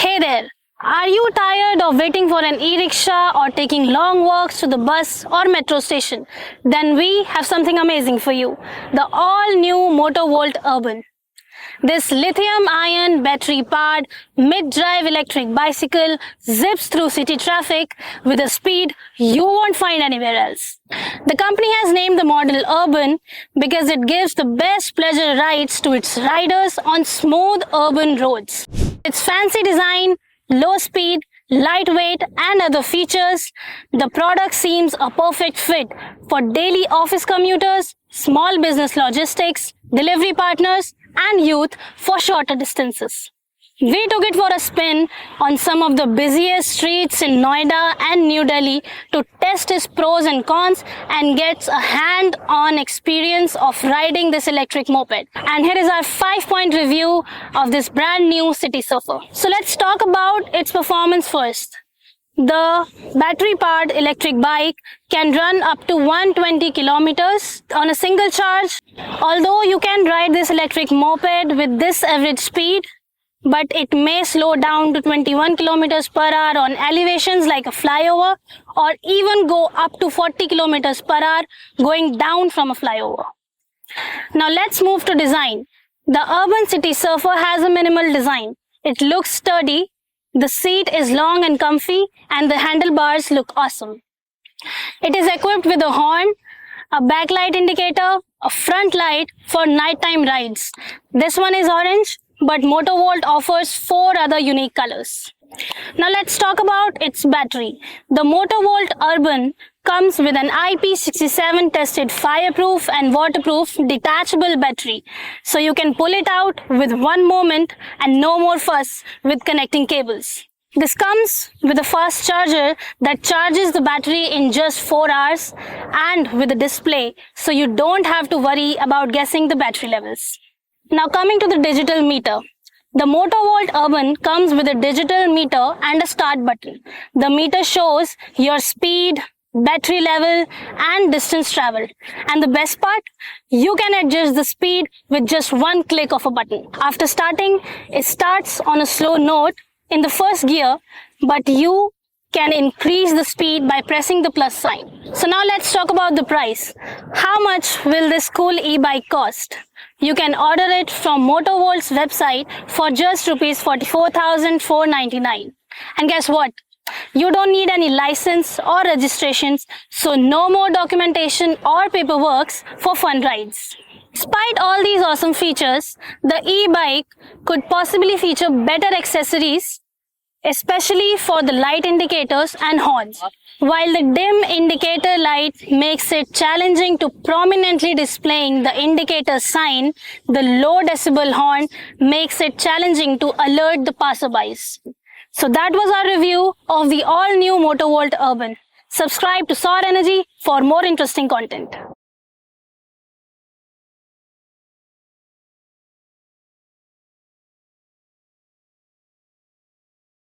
Hey there! Are you tired of waiting for an e-rickshaw or taking long walks to the bus or metro station? Then we have something amazing for you. The all-new MotoVolt Urban. This lithium-ion battery-powered mid-drive electric bicycle zips through city traffic with a speed you won't find anywhere else. The company has named the model Urban because it gives the best pleasure rides to its riders on smooth urban roads. Its fancy design, low speed, lightweight and other features, the product seems a perfect fit for daily office commuters, small business logistics, delivery partners and youth for shorter distances. We took it for a spin on some of the busiest streets in Noida and New Delhi to test its pros and cons and get a hand-on experience of riding this electric moped. And here is our 5-point review of this brand new City Surfer. So let's talk about its performance first. The battery-powered electric bike can run up to 120 kilometers on a single charge. Although you can ride this electric moped with this average speed, but it may slow down to 21 kilometers per hour on elevations like a flyover, or even go up to 40 kilometers per hour going down from a flyover. Now let's move to design. The Urban City Surfer has a minimal design. It looks sturdy, the seat is long and comfy, and the handlebars look awesome. It is equipped with a horn, a backlight indicator, a front light for nighttime rides. This one is orange, but MotoVolt offers 4 other unique colors. Now let's talk about its battery. The MotoVolt Urban comes with an IP67 tested fireproof and waterproof detachable battery. So you can pull it out with one moment and no more fuss with connecting cables. This comes with a fast charger that charges the battery in just 4 hours and with a display, so you don't have to worry about guessing the battery levels. Now coming to the digital meter. The MotoVolt Urban comes with a digital meter and a start button. The meter shows your speed, battery level and distance traveled. And the best part, you can adjust the speed with just one click of a button. After starting, it starts on a slow note in the first gear, but you can increase the speed by pressing the plus sign. So now let's talk about the price. How much will this cool e-bike cost? You can order it from MotoVolt's website for just rupees 44,499. And guess what? You don't need any license or registrations, so no more documentation or paperwork for fun rides. Despite all these awesome features, the e-bike could possibly feature better accessories, especially for the light indicators and horns. While the dim indicator light makes it challenging to prominently displaying the indicator sign, the low decibel horn makes it challenging to alert the passerbys. So that was our review of the all-new MotoVolt Urban. Subscribe to Soar Energy for more interesting content.